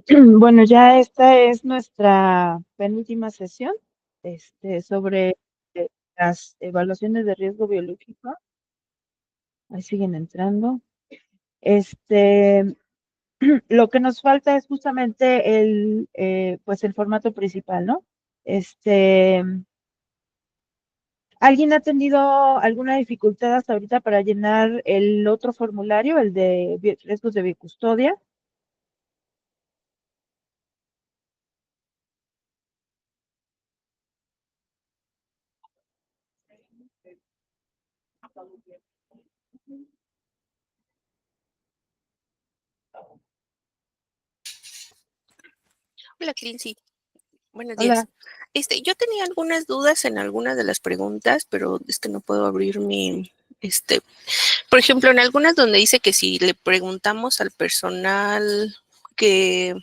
Bueno, ya esta es nuestra penúltima sesión, sobre las evaluaciones de riesgo biológico. Ahí siguen entrando. Este, lo que nos falta es justamente pues el formato principal, ¿no? Este, ¿Alguien ha tenido alguna dificultad hasta ahorita para llenar el otro formulario, el de riesgos de biocustodia? Hola, Clincy. Buenos Hola. días. Yo tenía algunas dudas en algunas de las preguntas, pero no puedo abrir por ejemplo, en algunas donde dice que si le preguntamos al personal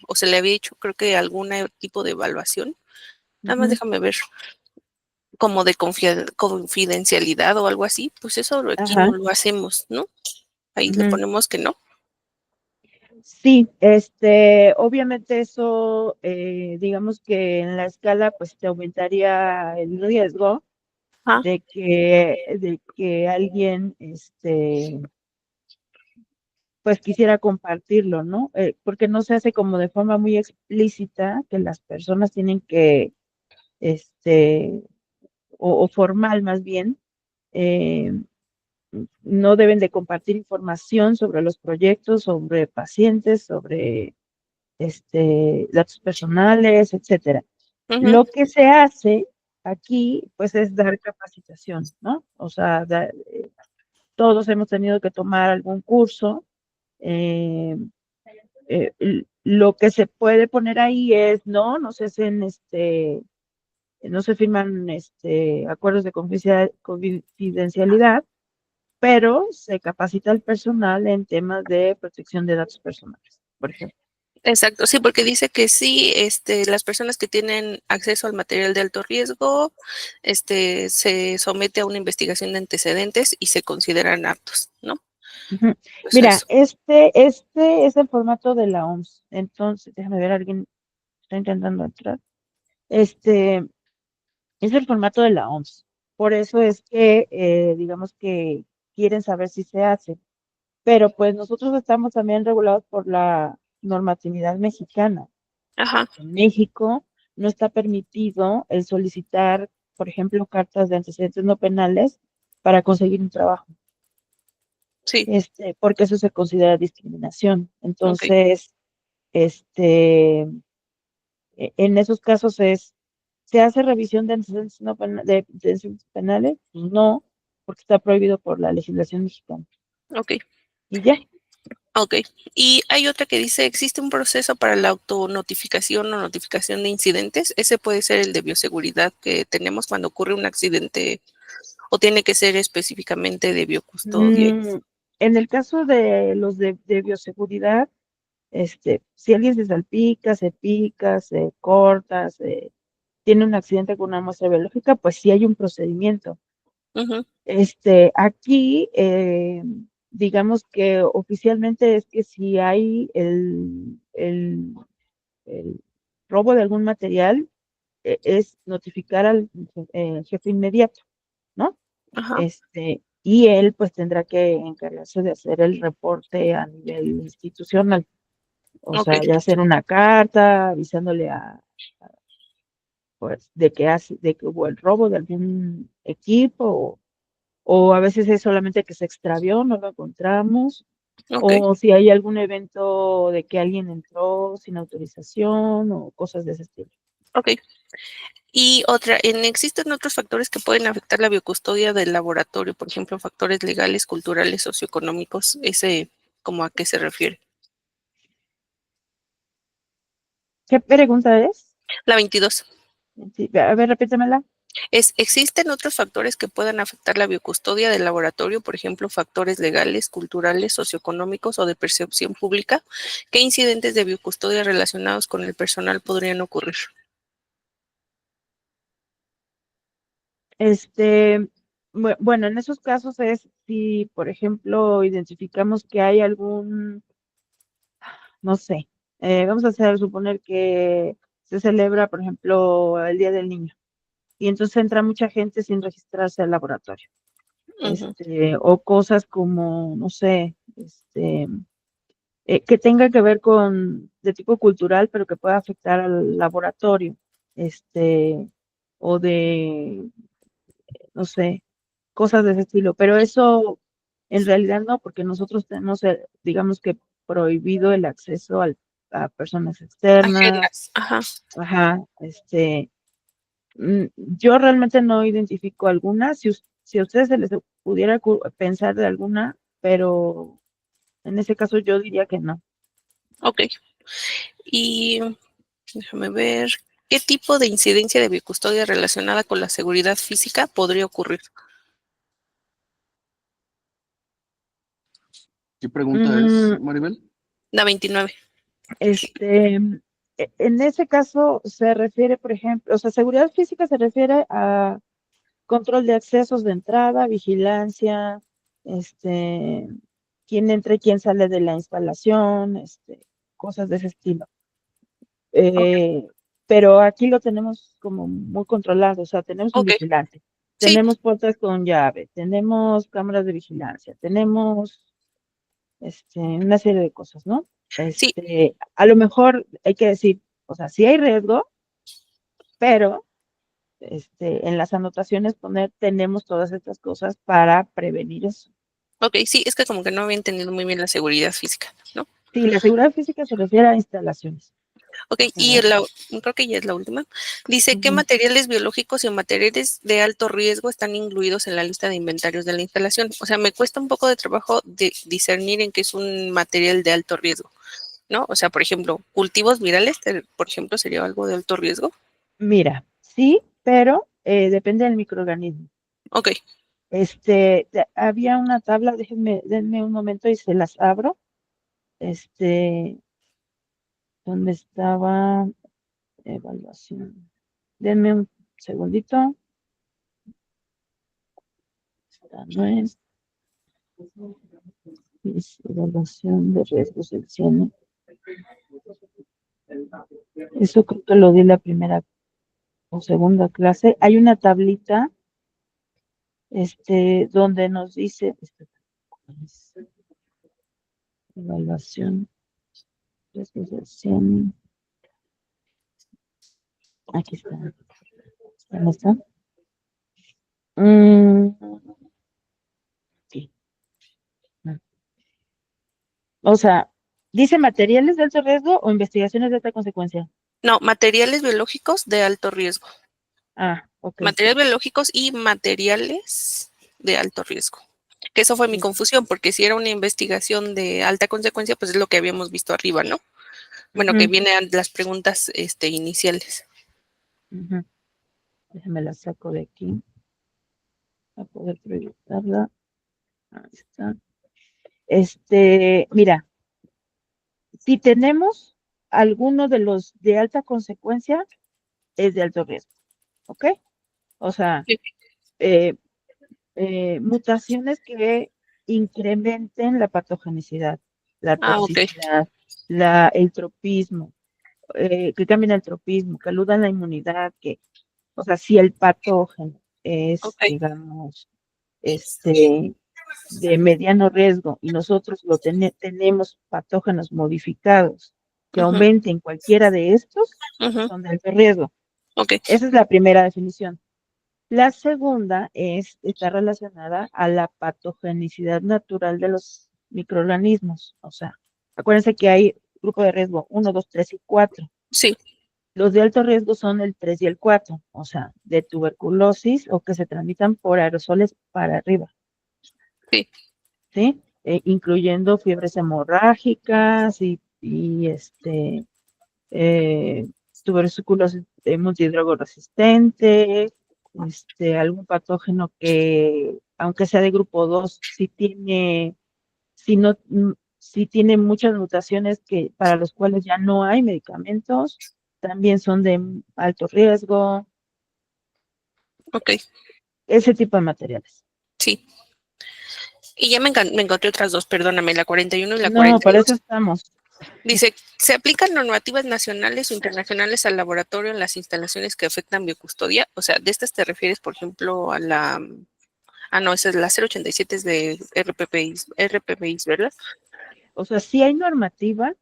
o se le había hecho, creo que algún tipo de evaluación, nada más Ujú. déjame ver, como de confidencialidad o algo así, pues eso aquí Ajá. no lo hacemos, ¿no? Ahí le Ujú. ponemos que no. Sí, obviamente eso, digamos que en la escala, pues te aumentaría el riesgo Ah, de que alguien, pues quisiera compartirlo, ¿no? Porque no se hace como de forma muy explícita que las personas tienen que, este, o formal más bien, eh, no deben de compartir información sobre los proyectos, sobre pacientes, sobre datos personales, etcétera. ujú, Lo que se hace aquí, pues, es dar capacitación, ¿no? O sea, todos hemos tenido que tomar algún curso. eh, lo que se puede poner ahí es, no se hacen, no se firman, acuerdos de confidencialidad, pero se capacita al personal en temas de protección de datos personales, por ejemplo. exacto, sí, porque dice que sí, las personas que tienen acceso al material de alto riesgo, se somete a una investigación de antecedentes y se consideran aptos, ¿no? Ujú. Pues Mira, eso. este es el formato de la OMS. Entonces, déjame ver, alguien está intentando entrar. Este es el formato de la OMS. Por eso es que, digamos que quieren saber si se hace. Pero pues nosotros estamos también regulados por la normatividad mexicana. Ajá, En México no está permitido el solicitar, por ejemplo, cartas de antecedentes no penales para conseguir un trabajo. sí, Porque eso se considera discriminación. ok. Entonces, este, en esos casos ¿se hace revisión de antecedentes, de antecedentes penales? Pues no, porque está prohibido por la legislación mexicana. Ok, Y ya. ok. Y hay otra que dice, ¿existe un proceso para la autonotificación o notificación de incidentes? Ese puede ser el de bioseguridad que tenemos cuando ocurre un accidente o tiene que ser específicamente de biocustodia. Mm, en el caso de los de bioseguridad, si alguien se salpica, se pica, se corta, tiene un accidente con una muestra biológica, pues sí hay un procedimiento. Ujú, Aquí, digamos que oficialmente es que si hay el robo de algún material, es notificar al jefe inmediato, ¿no? ajá, Y él pues tendrá que encargarse de hacer el reporte a nivel institucional, o ok, sea, ya hacer una carta avisándole pues, de que hubo el robo de algún equipo, o a veces es solamente que se extravió, no lo encontramos, ok, o si hay algún evento de que alguien entró sin autorización o cosas de ese estilo. ok. Y otra, ¿existen otros factores que pueden afectar la biocustodia del laboratorio? Por ejemplo, factores legales, culturales, socioeconómicos. ¿Ese como a qué se refiere? ¿Qué pregunta es? La 22. Sí, a ver, repítemela. ¿Existen otros factores que puedan afectar la biocustodia del laboratorio? Por ejemplo, factores legales, culturales, socioeconómicos o de percepción pública. ¿Qué incidentes de biocustodia relacionados con el personal podrían ocurrir? Este, bueno, en esos casos es si, por ejemplo, identificamos que hay algún, no sé, Vamos a suponer que se celebra, por ejemplo, el Día del Niño, y entonces entra mucha gente sin registrarse al laboratorio. O cosas como, no sé, que tenga que ver con de tipo cultural, pero que pueda afectar al laboratorio, o de, no sé, cosas de ese estilo. Pero eso en realidad no, porque nosotros tenemos, digamos que prohibido el acceso a personas externas. Agendas. Ajá. Ajá, yo realmente no identifico alguna. Si a ustedes se les pudiera pensar de alguna, pero en ese caso yo diría que no. Ok. Y déjame ver, ¿qué tipo de incidencia de biocustodia relacionada con la seguridad física podría ocurrir? ¿Qué pregunta es, Mm, Maribel? La 29. en ese caso se refiere, por ejemplo, o sea, seguridad física se refiere a control de accesos de entrada, vigilancia, quién entra y quién sale de la instalación, cosas de ese estilo. Pero aquí lo tenemos como muy controlado, o sea, tenemos un Ok, vigilante, sí, tenemos puertas con llave, tenemos cámaras de vigilancia, tenemos una serie de cosas, ¿no? sí, A lo mejor hay que decir, o sea, sí hay riesgo, pero en las anotaciones poner tenemos todas estas cosas para prevenir eso. ok, sí, es que como que no había entendido muy bien la seguridad física, ¿no? Sí, la seguridad física se refiere a instalaciones. Ok, O y sea, creo que ya es la última. Dice, ¿qué ujú. materiales biológicos y materiales de alto riesgo están incluidos en la lista de inventarios de la instalación? O sea, me cuesta un poco de trabajo de discernir en qué es un material de alto riesgo, ¿no? O sea, por ejemplo, cultivos virales, por ejemplo, sería algo de alto riesgo. Mira, sí, pero depende del microorganismo. Ok, Había una tabla, denme un momento y se las abro. Donde estaba evaluación. Denme un segundito. Esta no es evaluación de riesgos del cieno. Eso creo que lo di la primera o segunda clase. Hay una tablita, donde nos dice, evaluación, riesgos del cieno. Aquí está. ¿Dónde está? Sí. O sea, ¿dice materiales de alto riesgo o investigaciones de alta consecuencia? no, materiales biológicos de alto riesgo. Ah, ok. Materiales biológicos y materiales de alto riesgo. Que eso fue mi confusión, porque si era una investigación de alta consecuencia, pues es lo que habíamos visto arriba, ¿no? Bueno, que Ujú, vienen las preguntas iniciales. ujú. Déjame la saco de aquí para poder proyectarla. Ahí está. Mira, si tenemos alguno de los de alta consecuencia, es de alto riesgo, ¿ok? O sea, Sí. eh, mutaciones que incrementen la patogenicidad, la Ah, ok, toxicidad, el tropismo, que cambien el tropismo, que eludan la inmunidad, o sea, si el patógeno es, ok. digamos, de mediano riesgo y nosotros tenemos patógenos modificados que Ujú, aumenten cualquiera de estos, ujú, son de alto riesgo. ok, Esa es la primera definición. La segunda está relacionada a la patogenicidad natural de los microorganismos. O sea, acuérdense que hay grupo de riesgo 1, 2, 3 y 4. sí, Los de alto riesgo son el 3 y el 4, o sea, de tuberculosis o que se transmitan por aerosoles para arriba, sí. ¿sí? Incluyendo fiebres hemorrágicas y tuberculosis multidrogoresistente, algún patógeno que, aunque sea de grupo 2, si no, si tiene muchas mutaciones para los cuales ya no hay medicamentos, también son de alto riesgo, Ok, ese tipo de materiales. sí. Y ya me encontré otras dos, perdóname, la 41 y la No, para eso 42. estamos. Dice, ¿se aplican normativas nacionales o internacionales al laboratorio en las instalaciones que afectan biocustodia? O sea, ¿de estas te refieres, por ejemplo, a la... Ah, no, esa es la 087 es de RPPI, ¿verdad? O sea, sí hay normativa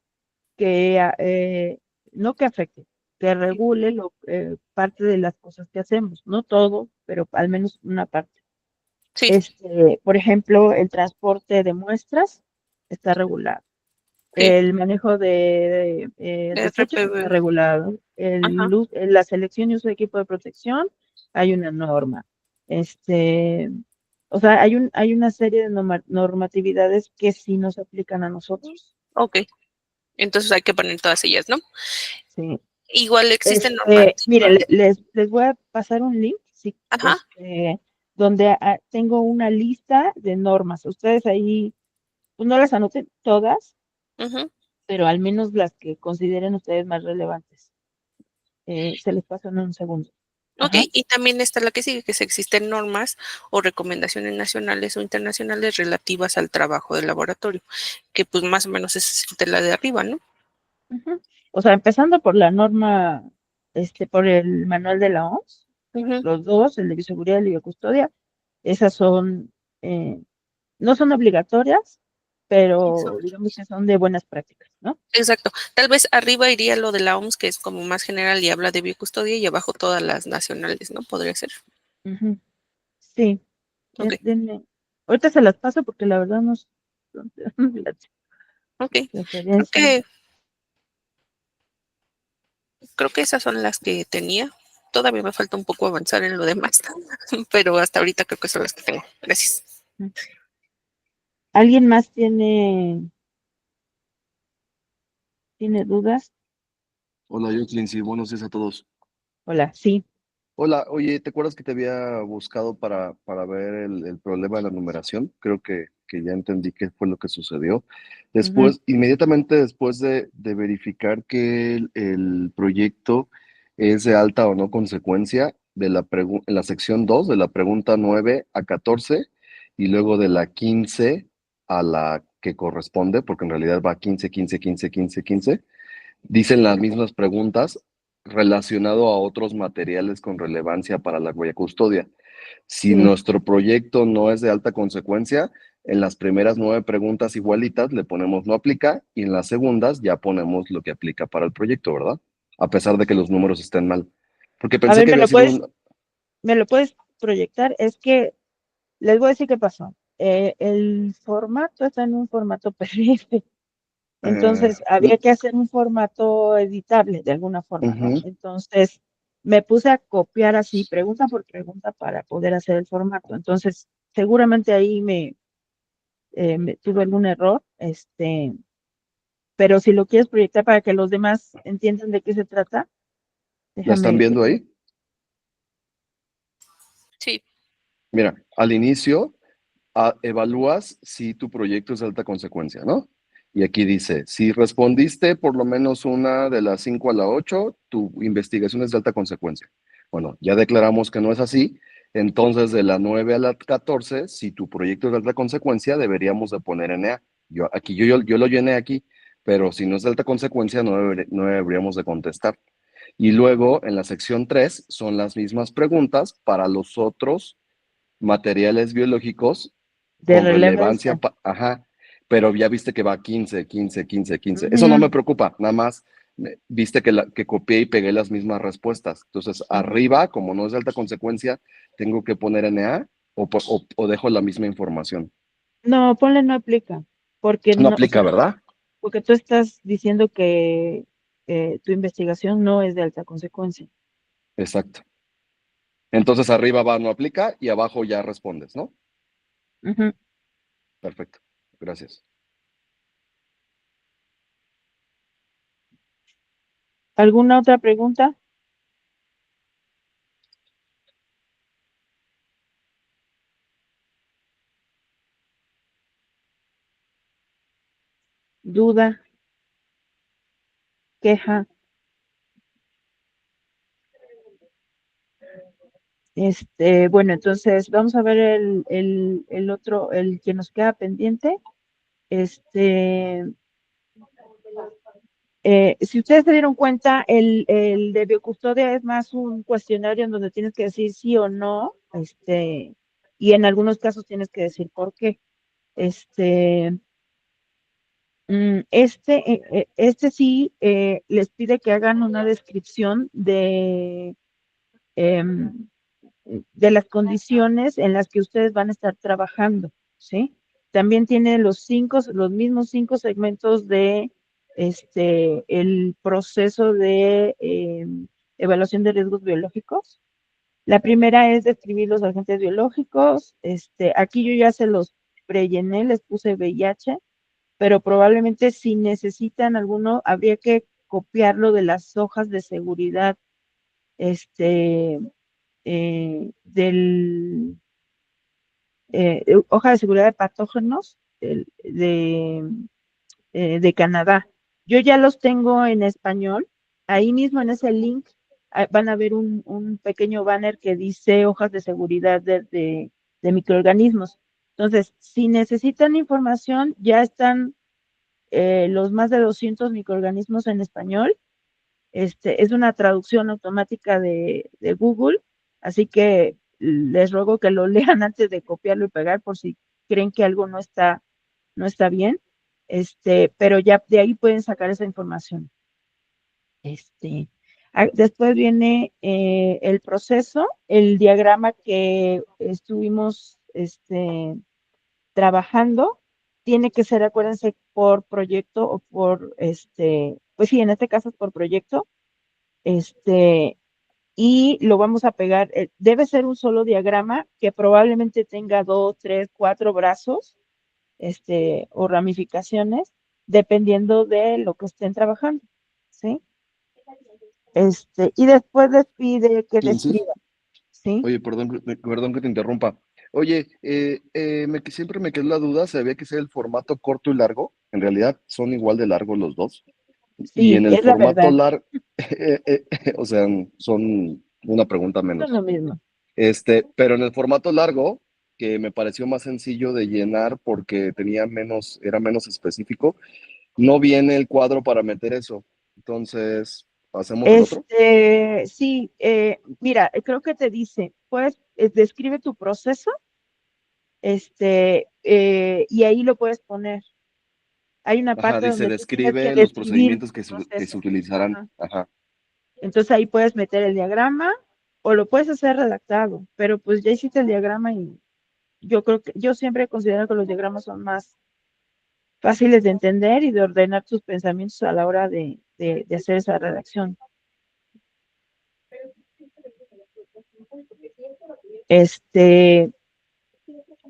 que no que afecte, que regule parte de las cosas que hacemos, no todo, pero al menos una parte. Sí, Por ejemplo, el transporte de muestras está regulado. sí, El manejo de desechos está RPP, regulado. ajá, La selección y uso de equipo de protección, hay una norma. Este, o sea, hay una serie de normatividades que sí nos aplican a nosotros. ok. Entonces hay que poner todas ellas, ¿no? Sí. Igual existen Miren, normativas. les voy a pasar un link, sí, Ajá, donde tengo una lista de normas. Ustedes ahí, pues no las anoten todas, ujú. pero al menos las que consideren ustedes más relevantes. Se les paso en un segundo. Ok, Ajá. y también está la que sigue, que se existen normas o recomendaciones nacionales o internacionales relativas al trabajo del laboratorio, que pues más o menos es de la de arriba, ¿no? Ujú. O sea, empezando por la norma, por el manual de la OMS, Ujú. los dos, el de bioseguridad y el de biocustodia, esas eh, no son obligatorias, Eso. pero digamos que son de buenas prácticas, ¿no? Exacto. Tal vez arriba iría lo de la OMS, que es como más general y habla de biocustodia, y abajo todas las nacionales, ¿no? Podría ser. Ujú. Sí, Ok, denme. Ahorita se las paso porque la verdad no son las ok. Creo referencias. que, creo que esas son las que tenía. Todavía me falta un poco avanzar en lo demás, pero hasta ahorita creo que son las que tengo. Gracias. ¿Alguien más tiene dudas? Hola, Jocelyn, sí, buenos días a todos. Hola, sí. Hola, oye, ¿te acuerdas que te había buscado para ver el problema de la numeración? Creo que ya entendí qué fue lo que sucedió. Ujú. Después, inmediatamente después de verificar que el proyecto es de alta o no consecuencia, en la sección 2 de la pregunta 9 a 14 y luego de la 15 a la que corresponde, porque en realidad va 15, 15, 15, 15, 15. Dicen las mismas preguntas relacionado a otros materiales con relevancia para la huella custodia. Si Sí. nuestro proyecto no es de alta consecuencia, en las primeras 9 preguntas igualitas le ponemos no aplica y en las segundas ya ponemos lo que aplica para el proyecto, ¿verdad? A pesar de que los números estén mal. Porque A pensé ver, que había sido un... me lo puedes proyectar. Es que les voy a decir qué pasó. El formato está en un formato PDF. eh, Entonces, había que hacer un formato editable de alguna forma, ¿no? ujú, Entonces, me puse a copiar así, pregunta por pregunta, para poder hacer el formato. Entonces, seguramente ahí me tuve algún error, pero si lo quieres proyectar para que los demás entiendan de qué se trata, ¿la están déjame, viendo ahí? Sí, Mira, al inicio evalúas si tu proyecto es de alta consecuencia, ¿no? Y aquí dice, si respondiste por lo menos una de las 5 a la 8, tu investigación es de alta consecuencia. Bueno, ya declaramos que no es así. Entonces, de la 9 a la 14, si tu proyecto es de alta consecuencia, deberíamos de poner NA. Yo lo llené aquí, pero si no es de alta consecuencia, no deberíamos de contestar. Y luego, en la sección 3, son las mismas preguntas para los otros materiales biológicos de con relevancia, relevancia. ajá, pero ya viste que va 15, 15, 15, 15. Eso no Ujú, me preocupa, nada más viste que copié y pegué las mismas respuestas. Entonces, ujú. arriba, como no es de alta consecuencia, tengo que poner NA o dejo la misma información. No, ponle no aplica, porque No no, o aplica, sea, ¿verdad? porque tú estás diciendo que tu investigación no es de alta consecuencia. Exacto. Entonces, arriba va no aplica y abajo ya respondes, ¿no? Ujú. Perfecto. Gracias. ¿Alguna otra pregunta? ¿Duda? ¿Queja? Bueno, entonces vamos a ver el otro, el que nos queda pendiente. Este, Si ustedes se dieron cuenta, el de biocustodia es más un cuestionario en donde tienes que decir sí o no, y en algunos casos tienes que decir por qué. Este, este sí les pide que hagan una descripción em, de las condiciones en las que ustedes van a estar trabajando, ¿sí? También tiene los mismos 5 segmentos de el proceso de evaluación de riesgos biológicos. La primera es describir los agentes biológicos. Aquí yo ya se los prellené, les puse VIH, pero probablemente si necesitan alguno, habría que copiarlo de las hojas de seguridad, del hoja de seguridad de patógenos de Canadá. Yo ya los tengo en español. Ahí mismo en ese link van a ver un pequeño banner que dice hojas de seguridad de microorganismos. Entonces, si necesitan información, ya están los más de 200 microorganismos en español. Es una traducción automática de Google, así que les ruego que lo lean antes de copiarlo y pegar por si creen que algo no está bien, pero ya de ahí pueden sacar esa información. Después viene el proceso, el diagrama que estuvimos trabajando, tiene que ser, acuérdense, por proyecto o por, pues sí, en este caso es por proyecto, y lo vamos a pegar. Debe ser un solo diagrama que probablemente tenga 2, 3, 4 brazos, o ramificaciones, dependiendo de lo que estén trabajando, ¿sí? Y después les pide que Lindsay, describan, ¿sí? oye, perdón que te interrumpa. Oye, siempre me quedó la duda, ¿sabía que sea el formato corto y largo? En realidad son igual de largos los dos. Y Sí, en el es la formato verdad, largo, o sea, son una pregunta son menos. lo mismo. Pero en el formato largo, que me pareció más sencillo de llenar porque era menos específico, no viene el cuadro para meter eso. Entonces, ¿hacemos el otro? Sí, mira, creo que te dice, pues, describe tu proceso, y ahí lo puedes poner. Hay una Ajá, parte dice, donde tú tienes que describe los describir procedimientos tu que se proceso. utilizarán. Ajá. Ajá. Entonces ahí puedes meter el diagrama o lo puedes hacer redactado, pero pues ya hiciste el diagrama y yo siempre considero que los diagramas son más fáciles de entender y de ordenar tus pensamientos a la hora de hacer esa redacción.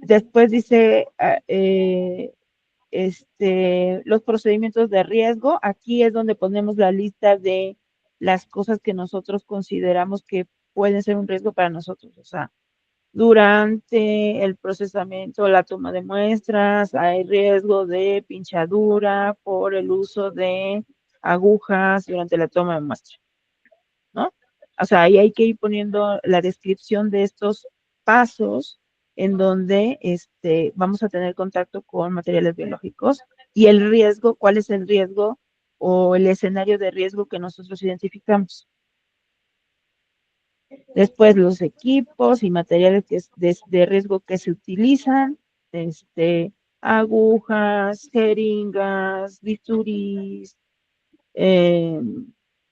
Después dice, los procedimientos de riesgo. Aquí es donde ponemos la lista de las cosas que nosotros consideramos que pueden ser un riesgo para nosotros. O sea, durante el procesamiento, la toma de muestras, hay riesgo de pinchadura por el uso de agujas durante la toma de muestras, ¿no? O sea, ahí hay que ir poniendo la descripción de estos pasos en donde vamos a tener contacto con materiales biológicos y el riesgo, cuál es el riesgo o el escenario de riesgo que nosotros identificamos. Después los equipos y materiales de riesgo que se utilizan, agujas, jeringas, bisturís, eh,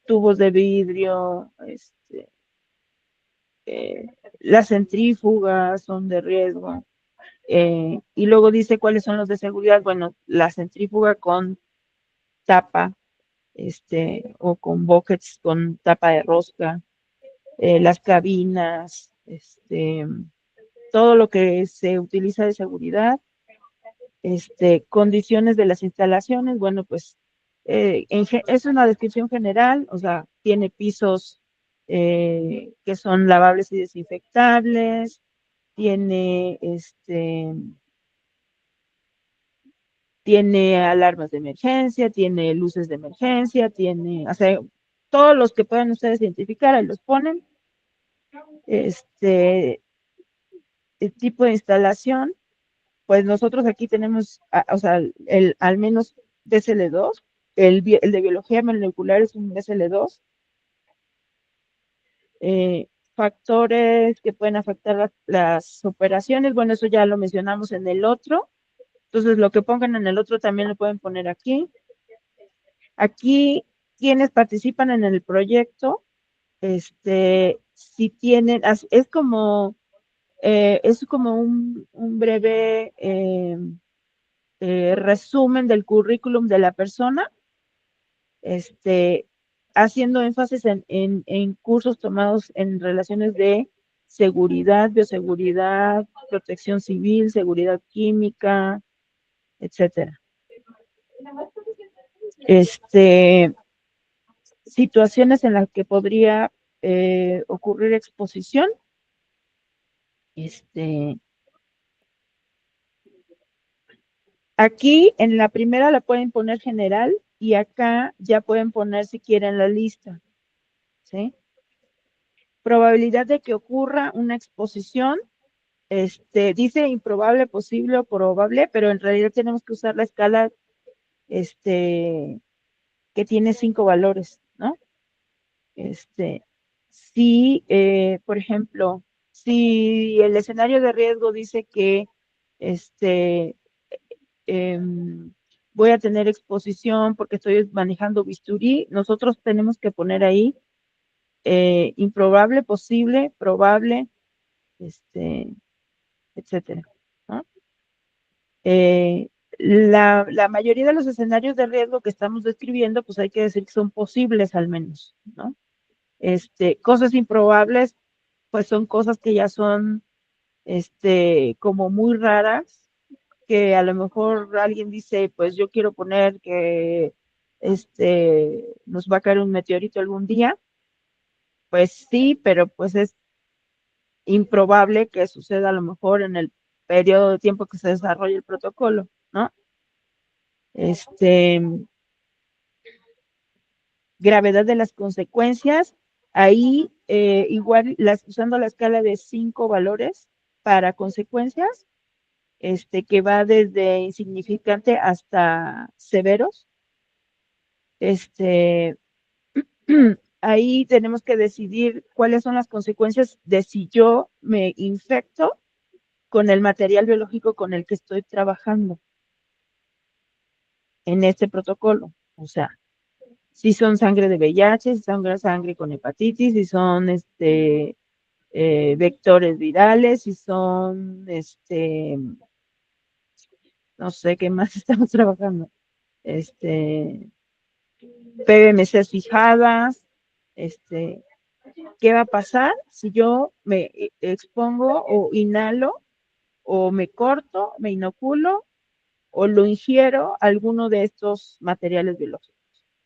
tubos de vidrio, eh, las centrífugas son de riesgo. Y luego dice cuáles son los de seguridad. Bueno, la centrífuga con tapa, o con buckets con tapa de rosca, las cabinas, todo lo que se utiliza de seguridad, condiciones de las instalaciones, bueno, pues es una descripción general, o sea, tiene pisos que son lavables y desinfectables, tiene tiene alarmas de emergencia, tiene luces de emergencia, tiene, o sea, todos los que puedan ustedes identificar, ahí los ponen. El tipo de instalación, pues nosotros aquí tenemos, o sea, al menos DSL2, el de biología molecular es un SL2. Factores que pueden afectar las operaciones, bueno, eso ya lo mencionamos en el otro. Entonces, lo que pongan en el otro también lo pueden poner aquí. Aquí, quienes participan en el proyecto, si tienen, es como un breve resumen del currículum de la persona, haciendo énfasis en cursos tomados en relaciones de seguridad, bioseguridad, protección civil, seguridad química, etcétera. Situaciones en las que podría ocurrir exposición. Aquí en la primera la pueden poner general y acá ya pueden poner si quieren la lista, ¿sí? Probabilidad de que ocurra una exposición, dice improbable, posible o probable, pero en realidad tenemos que usar la escala, que tiene 5 valores, ¿no? Si, por ejemplo, si el escenario de riesgo dice que, voy a tener exposición porque estoy manejando bisturí, nosotros tenemos que poner ahí improbable, posible, probable, etcétera, ¿no? La mayoría de los escenarios de riesgo que estamos describiendo, pues hay que decir que son posibles al menos, ¿no? Cosas improbables, pues son cosas que ya son, como muy raras, que a lo mejor alguien dice, pues yo quiero poner que, nos va a caer un meteorito algún día, pues sí, pero pues es improbable que suceda a lo mejor en el periodo de tiempo que se desarrolle el protocolo, ¿no? Gravedad de las consecuencias, ahí igual usando la escala de 5 valores para consecuencias, que va desde insignificante hasta severos. Ahí tenemos que decidir cuáles son las consecuencias de si yo me infecto con el material biológico con el que estoy trabajando en este protocolo. O sea, si son sangre de VIH, si son sangre con hepatitis, si son vectores virales, si son, no sé qué más estamos trabajando, PBMCs fijadas, ¿qué va a pasar si yo me expongo o inhalo o me corto, me inoculo o lo ingiero alguno de estos materiales biológicos?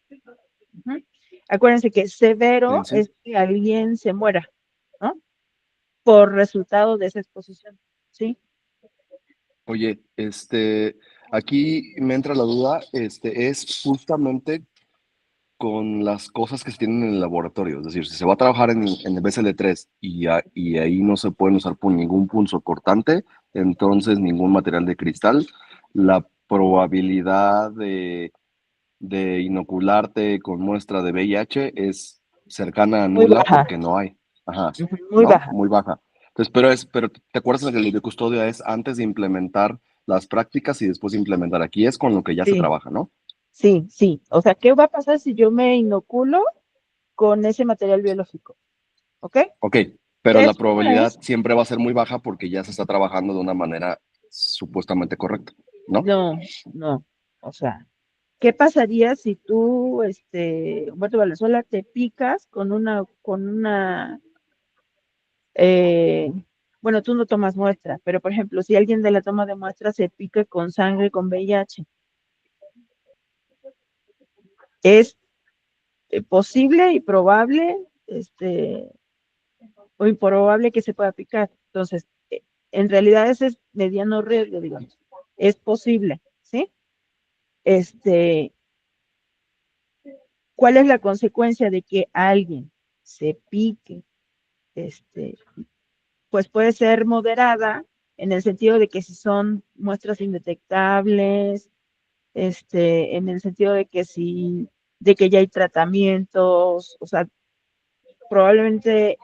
Uh-huh. Acuérdense que severo Sí. es que alguien se muera, ¿no? Por resultado de esa exposición, ¿sí? Oye, aquí me entra la duda, es justamente con las cosas que se tienen en el laboratorio. Es decir, si se va a trabajar en el BSL-3 y ahí no se pueden usar ningún punzocortante, entonces ningún material de cristal, la probabilidad de inocularte con muestra de VIH es cercana a Muy nula baja. porque no hay. Ajá, Muy ¿no? baja. Muy baja. Entonces, pero ¿te acuerdas que el de custodia es antes de implementar las prácticas y después de implementar? Aquí es con lo que ya se Sí, trabaja, ¿no? sí, sí. O sea, ¿qué va a pasar si yo me inoculo con ese material biológico? ¿Ok? Ok, pero la probabilidad Después, siempre va a ser muy baja porque ya se está trabajando de una manera supuestamente correcta, ¿no? no, no. O sea, ¿qué pasaría si tú, Humberto Valenzuela, te picas eh, bueno, tú no tomas muestra, pero por ejemplo, si alguien de la toma de muestra se pica con sangre con VIH, es posible y probable, o improbable que se pueda picar. Entonces, en realidad ese es mediano riesgo, digamos. Es posible, ¿sí? Este, ¿Cuál es la consecuencia de que alguien se pique? Pues puede ser moderada en el sentido de que si son muestras indetectables, en el sentido de que de que ya hay tratamientos, o sea, probablemente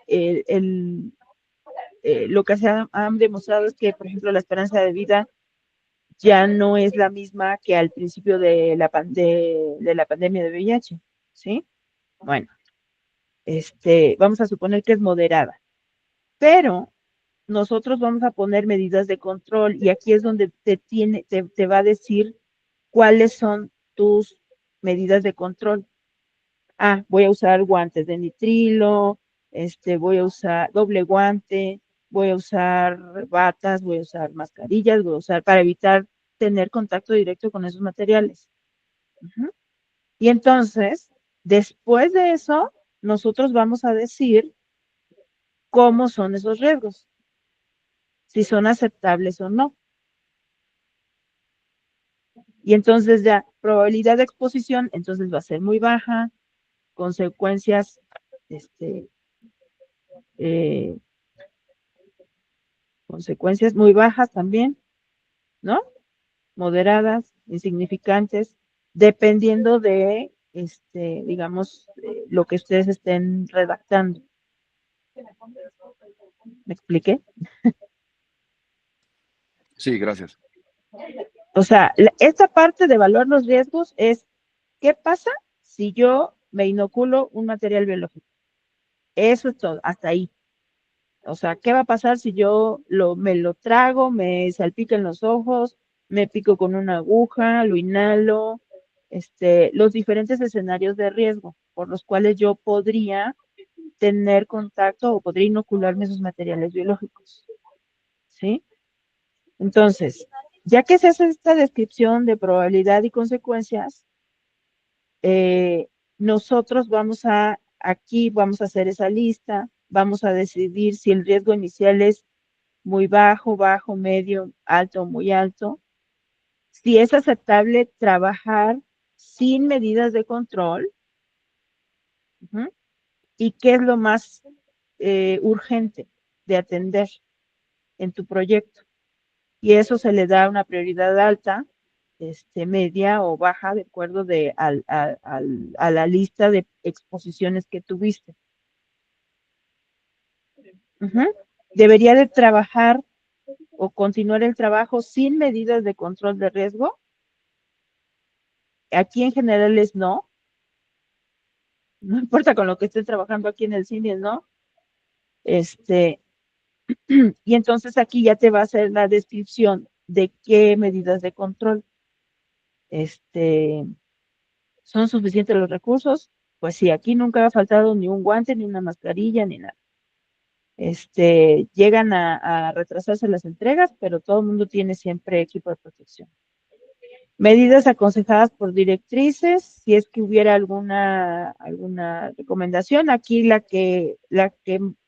lo que han demostrado es que, por ejemplo, la esperanza de vida ya no es la misma que al principio de de la pandemia de VIH, ¿sí? Bueno, vamos a suponer que es moderada, pero nosotros vamos a poner medidas de control y aquí es donde te va a decir cuáles son tus medidas de control. Voy a usar guantes de nitrilo, voy a usar doble guante, voy a usar batas, voy a usar mascarillas, voy a usar para evitar tener contacto directo con esos materiales. Ujú. Y entonces, después de eso, nosotros vamos a decir cómo son esos riesgos, si son aceptables o no. Y entonces ya, probabilidad de exposición, entonces va a ser muy baja, consecuencias, eh, consecuencias muy bajas también, ¿no? Moderadas, insignificantes, dependiendo de, digamos, lo que ustedes estén redactando. ¿Me expliqué? Sí, gracias. O sea, esta parte de evaluar los riesgos es, ¿qué pasa si yo me inoculo un material biológico? Eso es todo, hasta ahí. O sea, ¿qué va a pasar si yo me lo trago, me salpica en los ojos, me pico con una aguja, lo inhalo? Los diferentes escenarios de riesgo por los cuales yo podría tener contacto o podría inocularme esos materiales biológicos, ¿sí? Entonces, ya que se hace esta descripción de probabilidad y consecuencias, nosotros aquí vamos a hacer esa lista, vamos a decidir si el riesgo inicial es muy bajo, bajo, medio, alto, muy alto. Si es aceptable trabajar sin medidas de control, ¿uh? Y qué es lo más urgente de atender en tu proyecto. Y eso se le da una prioridad alta, media o baja, de acuerdo a la lista de exposiciones que tuviste. Uh-huh. Debería de trabajar o continuar el trabajo sin medidas de control de riesgo. Aquí en general es no. No importa con lo que estés trabajando aquí en el cine, ¿no? Y entonces aquí ya te va a hacer la descripción de qué medidas de control. ¿Son suficientes los recursos? Pues sí, aquí nunca ha faltado ni un guante, ni una mascarilla, ni nada. Llegan a retrasarse las entregas, pero todo el mundo tiene siempre equipo de protección. Medidas aconsejadas por directrices, si es que hubiera alguna recomendación, aquí la que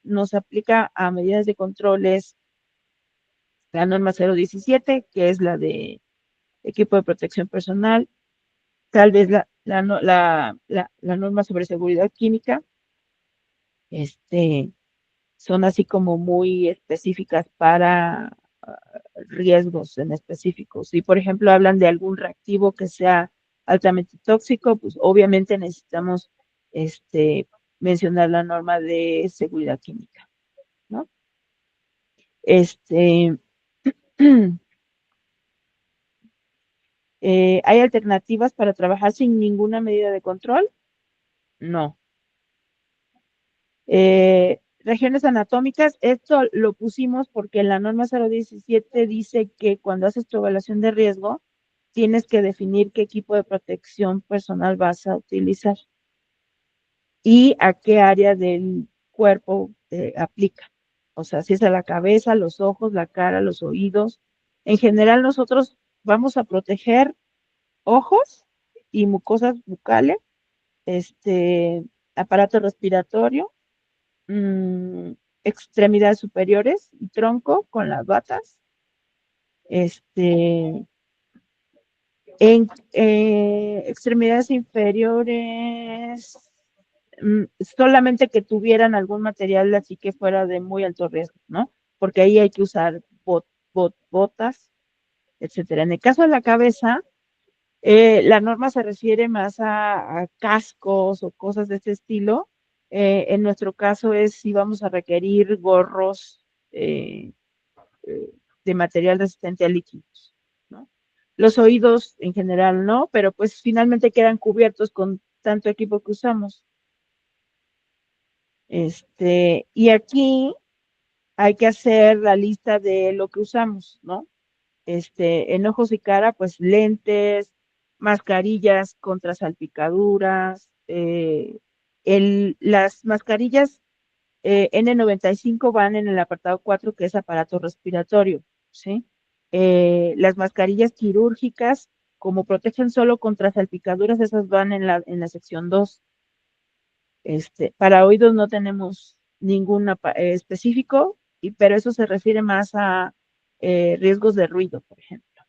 nos aplica a medidas de control es la norma 017, que es la de equipo de protección personal, tal vez la norma sobre seguridad química, son así como muy específicas para riesgos en específicos. Si, por ejemplo, hablan de algún reactivo que sea altamente tóxico, pues obviamente necesitamos mencionar la norma de seguridad química, ¿no? ¿Hay alternativas para trabajar sin ninguna medida de control? No. Regiones anatómicas, esto lo pusimos porque en la norma 017 dice que cuando haces tu evaluación de riesgo, tienes que definir qué equipo de protección personal vas a utilizar y a qué área del cuerpo aplica. O sea, si es a la cabeza, los ojos, la cara, los oídos. En general, nosotros vamos a proteger ojos y mucosas bucales, aparato respiratorio, extremidades superiores y tronco con las batas. En extremidades inferiores, solamente que tuvieran algún material así que fuera de muy alto riesgo, ¿no? Porque ahí hay que usar botas, etcétera. En el caso de la cabeza, La norma se refiere más a cascos o cosas de ese estilo. En nuestro caso es si vamos a requerir gorros eh, de material resistente a líquidos, ¿no? Los oídos en general no, pero pues finalmente quedan cubiertos con tanto equipo que usamos. Y aquí hay que hacer la lista de lo que usamos, ¿no? En ojos y cara, pues lentes, mascarillas contra salpicaduras, las mascarillas N95 van en el apartado 4, que es aparato respiratorio, ¿sí? Las mascarillas quirúrgicas, como protegen solo contra salpicaduras, esas van en la sección 2. Para oídos no tenemos ningún específico, pero eso se refiere más a riesgos de ruido, por ejemplo.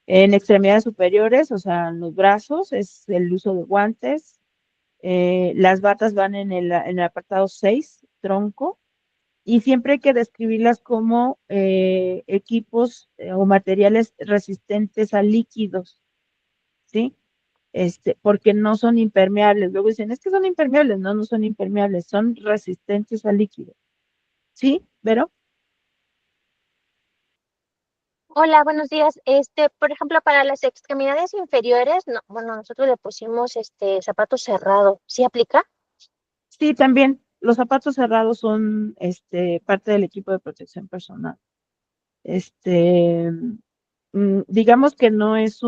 En extremidades superiores, o sea, en los brazos, es el uso de guantes. Las batas van en el apartado 6, tronco, y siempre hay que describirlas como equipos o materiales resistentes a líquidos, ¿sí? Porque no son impermeables. Luego dicen, es que son impermeables. No, no son impermeables, son resistentes a líquidos. ¿Sí, Vero? Hola, buenos días. Por ejemplo, para las extremidades inferiores, no, bueno, nosotros le pusimos zapato cerrado. ¿Sí aplica? Sí, también. Los zapatos cerrados son parte del equipo de protección personal. Este, digamos que no es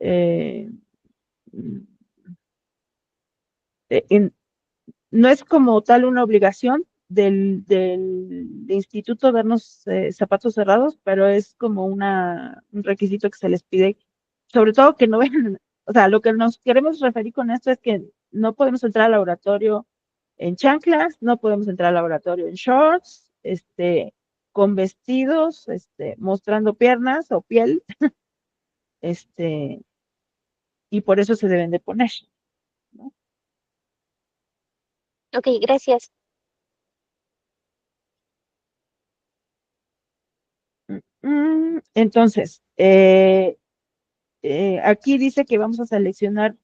eh, mm, no es como tal una obligación del instituto darnos zapatos cerrados, pero es como un requisito que se les pide, sobre todo que no vean, o sea, lo que nos queremos referir con esto es que no podemos entrar al laboratorio en chanclas, no podemos entrar al laboratorio en shorts, con vestidos, mostrando piernas o piel, este, y por eso se deben de poner, ¿no? Ok, gracias. Entonces, aquí dice que vamos a seleccionar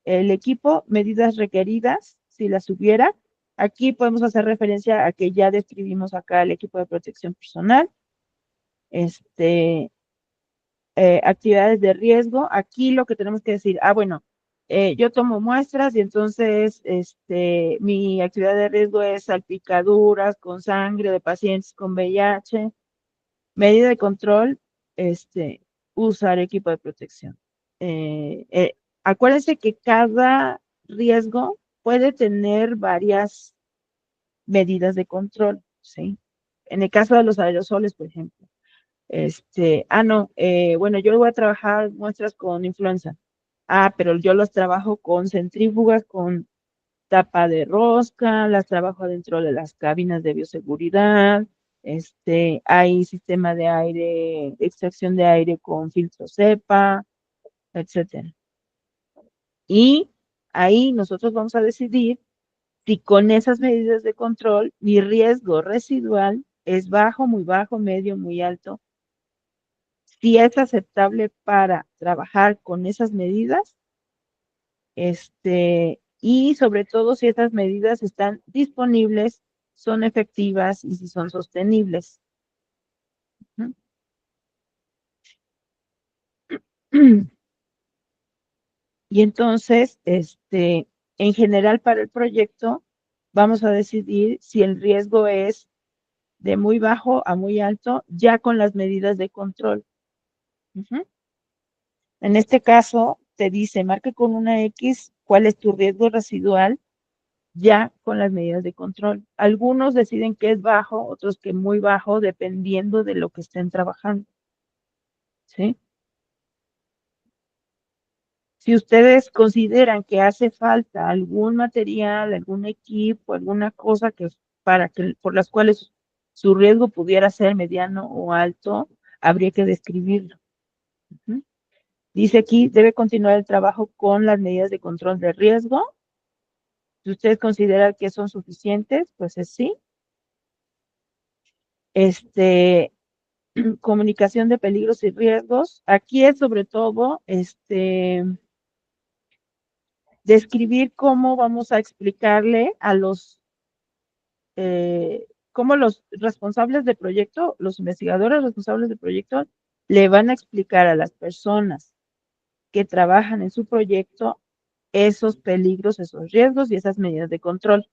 el equipo, medidas requeridas, si las hubiera. Aquí podemos hacer referencia a que ya describimos acá el equipo de protección personal. Este, Actividades de riesgo. Aquí lo que tenemos que decir, bueno, yo tomo muestras y entonces mi actividad de riesgo es salpicaduras con sangre de pacientes con VIH. Medida de control, usar equipo de protección. Acuérdense que cada riesgo puede tener varias medidas de control, ¿sí? En el caso de los aerosoles, por ejemplo. No, bueno, yo voy a trabajar muestras con influenza. Pero yo los trabajo con centrífugas, con tapa de rosca, las trabajo dentro de las cabinas de bioseguridad. Hay sistema de aire, extracción de aire con filtro CEPA, etcétera. Y ahí nosotros vamos a decidir si con esas medidas de control mi riesgo residual es bajo, muy bajo, medio, muy alto, si es aceptable para trabajar con esas medidas, y sobre todo si esas medidas están disponibles, son efectivas y si son sostenibles. Y entonces, en general para el proyecto, vamos a decidir si el riesgo es de muy bajo a muy alto, ya con las medidas de control. En este caso, te dice, marque con una X cuál es tu riesgo residual ya con las medidas de control. Algunos deciden que es bajo, otros que muy bajo, dependiendo de lo que estén trabajando. ¿Sí? Si ustedes consideran que hace falta algún material, algún equipo, alguna cosa por las cuales su riesgo pudiera ser mediano o alto, habría que describirlo. Dice aquí, debe continuar el trabajo con las medidas de control de riesgo. Si ustedes consideran que son suficientes, pues es sí. comunicación de peligros y riesgos. Aquí es sobre todo describir cómo vamos a explicarle a cómo los responsables de proyecto, los investigadores responsables de proyecto, le van a explicar a las personas que trabajan en su proyecto esos peligros, esos riesgos y esas medidas de control.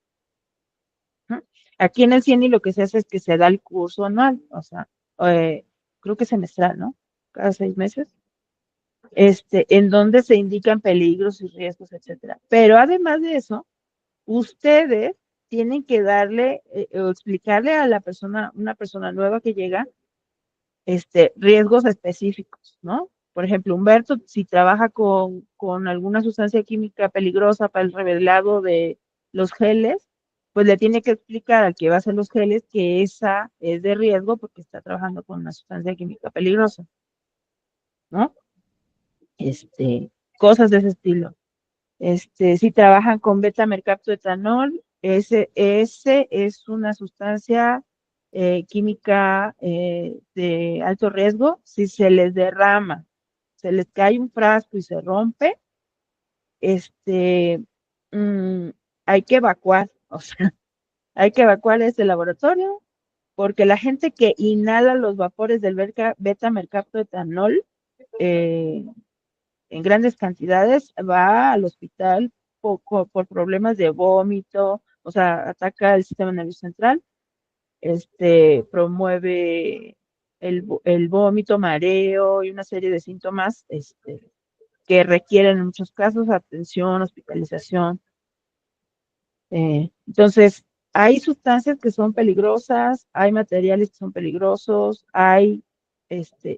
¿No? Aquí en el CIENI lo que se hace es que se da el curso anual, o sea, creo que semestral, ¿no? Cada 6 meses, en donde se indican peligros y riesgos, etcétera. Pero además de eso, ustedes tienen que darle o explicarle a la persona, una persona nueva que llega, riesgos específicos, ¿no? Por ejemplo, Humberto, si trabaja con alguna sustancia química peligrosa para el revelado de los geles, pues le tiene que explicar al que va a hacer los geles que esa es de riesgo porque está trabajando con una sustancia química peligrosa, ¿no? Cosas de ese estilo. Si trabajan con beta-mercaptoetanol, ese es una sustancia química de alto riesgo. Si se les derrama, se les cae un frasco y se rompe, mm, hay que evacuar, o sea, hay que evacuar ese laboratorio porque la gente que inhala los vapores del beta-mercaptoetanol eh, en grandes cantidades va al hospital por problemas de vómito, o sea, ataca el sistema nervioso central, promueve el vómito, mareo y una serie de síntomas que requieren en muchos casos atención, hospitalización. Entonces, hay sustancias que son peligrosas, hay materiales que son peligrosos,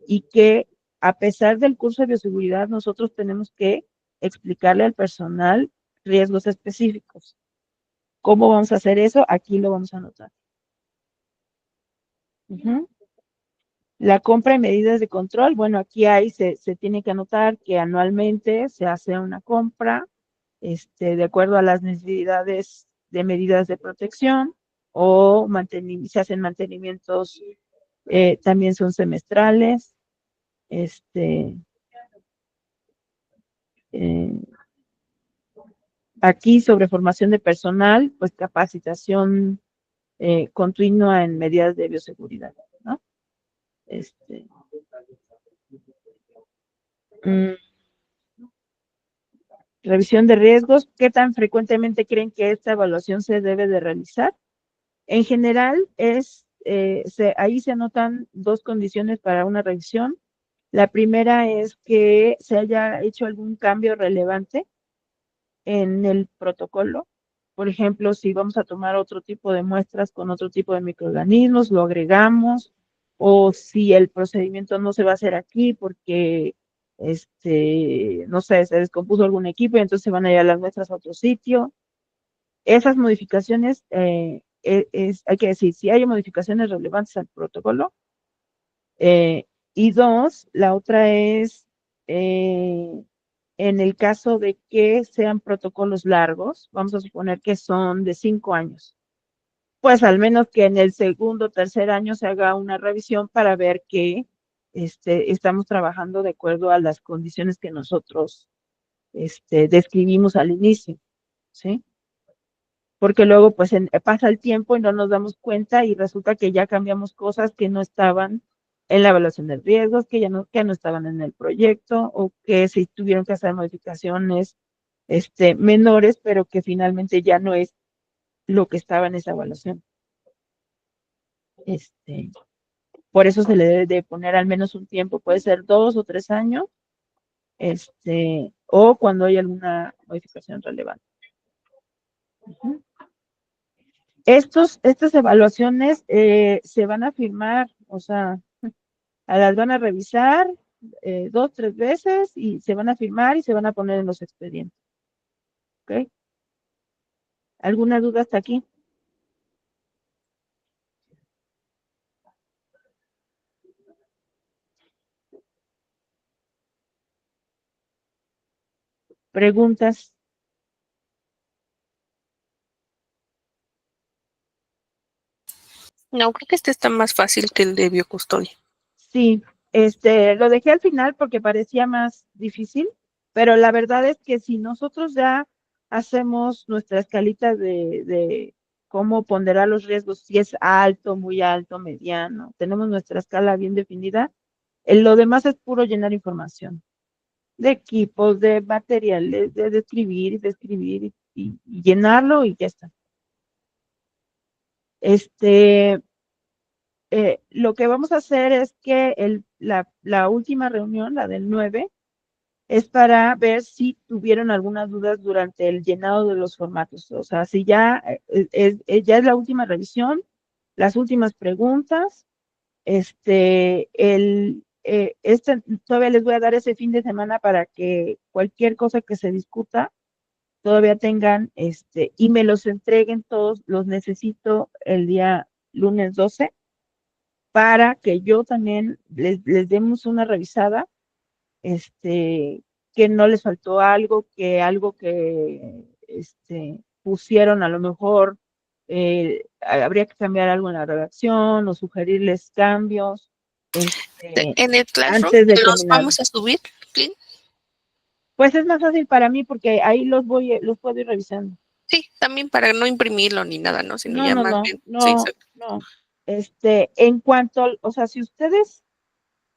y que a pesar del curso de bioseguridad, nosotros tenemos que explicarle al personal riesgos específicos. ¿Cómo vamos a hacer eso? Aquí lo vamos a anotar. La compra y medidas de control, bueno, aquí se tiene que anotar que anualmente se hace una compra, de acuerdo a las necesidades de medidas de protección o se hacen mantenimientos, también son semestrales. Eh, Aquí sobre formación de personal, pues capacitación continua en medidas de bioseguridad, ¿no? Mm, Revisión de riesgos. ¿Qué tan frecuentemente creen que esta evaluación se debe de realizar? En general, ahí se anotan dos condiciones para una revisión. La primera es que se haya hecho algún cambio relevante en el protocolo. Por ejemplo, si vamos a tomar otro tipo de muestras con otro tipo de microorganismos, lo agregamos, o si el procedimiento no se va a hacer aquí porque, no sé, se descompuso algún equipo y entonces se van a ir las muestras a otro sitio. Esas modificaciones, hay que decir, si hay modificaciones relevantes al protocolo, y dos, la otra es, en el caso de que sean protocolos largos, vamos a suponer que son de 5 años, pues al menos que en el segundo o tercer año se haga una revisión para ver que estamos trabajando de acuerdo a las condiciones que nosotros describimos al inicio, ¿sí? Porque luego pues pasa el tiempo y no nos damos cuenta y resulta que ya cambiamos cosas que no estaban en la evaluación de riesgos, que no estaban en el proyecto o que se tuvieron que hacer modificaciones menores, pero que finalmente ya no es lo que estaba en esa evaluación. Por eso se le debe de poner al menos un tiempo, puede ser 2 o 3 años, o cuando hay alguna modificación relevante. Estas evaluaciones se van a firmar, o sea, las van a revisar 2, 3 veces y se van a firmar y se van a poner en los expedientes. ¿Ok? ¿Alguna duda hasta aquí? ¿Preguntas? No, creo que este está más fácil que el de biocustodia. Sí, lo dejé al final porque parecía más difícil, pero la verdad es que si nosotros ya hacemos nuestra escalita de cómo ponderar los riesgos, si es alto, muy alto, mediano, tenemos nuestra escala bien definida, lo demás es puro llenar información de equipos, de materiales, de describir y describir y llenarlo y ya está. Este, lo que vamos a hacer es que la última reunión, la del 9, es para ver si tuvieron algunas dudas durante el llenado de los formatos. O sea, si ya ya es la última revisión, las últimas preguntas, todavía les voy a dar ese fin de semana para que cualquier cosa que se discuta, todavía tengan, y me los entreguen todos, los necesito el día lunes 12 para que yo también les demos una revisada, que no les faltó algo que pusieron a lo mejor, habría que cambiar algo en la redacción o sugerirles cambios, En el Classroom antes de los terminar. vamos a subir, Clint. Pues es más fácil para mí porque ahí los puedo ir revisando. Sí, también para no imprimirlo ni nada, ¿no? Sino No, ya no, más no, bien. Sí, no, no. En cuanto, o sea, si ustedes,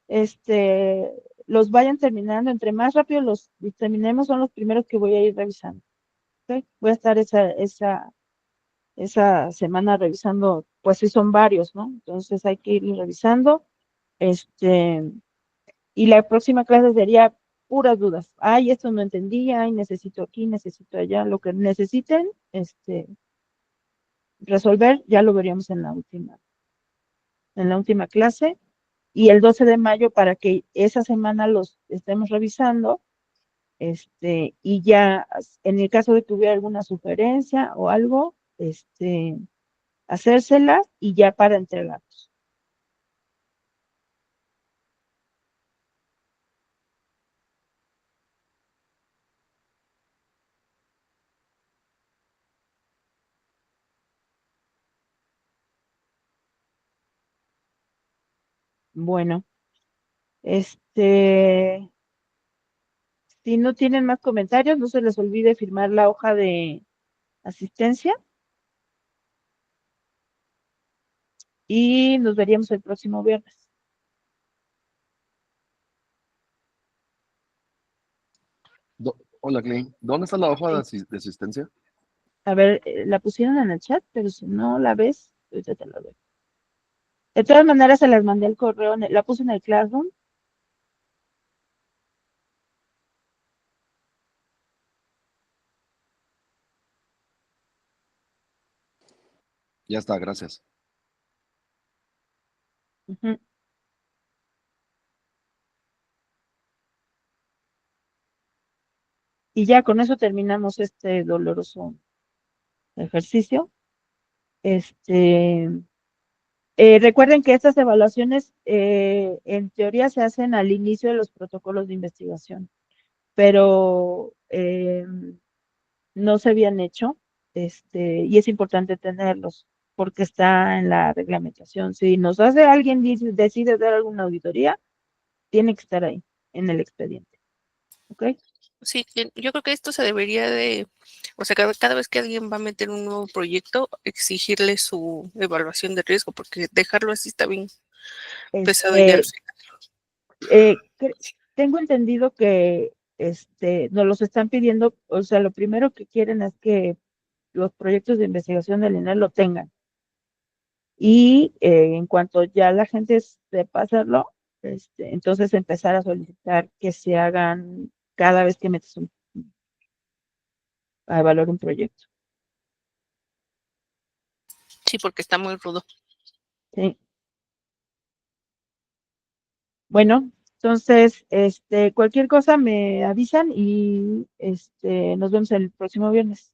este, los vayan terminando, entre más rápido los terminemos, son los primeros que voy a ir revisando. ¿Ok? Voy a estar esa semana revisando, pues sí son varios, ¿no? Entonces hay que ir revisando, este, y la próxima clase sería puras dudas. Ay, esto no entendí, ay, necesito aquí, necesito allá, lo que necesiten, resolver, ya lo veríamos en la última clase, y el 12 de mayo para que esa semana los estemos revisando, y ya en el caso de que hubiera alguna sugerencia o algo, hacérselas y ya para entregarlos. Bueno, si no tienen más comentarios, no se les olvide firmar la hoja de asistencia y nos veríamos el próximo viernes. Hola, Clint. ¿Dónde está la hoja Sí. de asistencia? A ver, la pusieron en el chat, pero si no la ves, ahorita te la doy. De todas maneras, se las mandé al correo, la puse en el Classroom. Ya está, gracias. Ujú. Y ya con eso terminamos este doloroso ejercicio. Recuerden que estas evaluaciones, en teoría, se hacen al inicio de los protocolos de investigación, pero no se habían hecho, y es importante tenerlos porque está en la reglamentación. Si nos hace alguien decide dar alguna auditoría, tiene que estar ahí en el expediente. ¿Ok? Sí, yo creo que esto se debería de, o sea, cada vez que alguien va a meter un nuevo proyecto, exigirle su evaluación de riesgo, porque dejarlo así está bien pesado y al Este, final. tengo entendido que nos los están pidiendo, o sea, lo primero que quieren es que los proyectos de investigación del INER lo tengan. Y en cuanto ya la gente sepa hacerlo, entonces empezar a solicitar que se hagan cada vez que metes a evaluar un proyecto. Sí, porque está muy rudo. ¿Sí? Bueno, entonces, cualquier cosa me avisan y nos vemos el próximo viernes.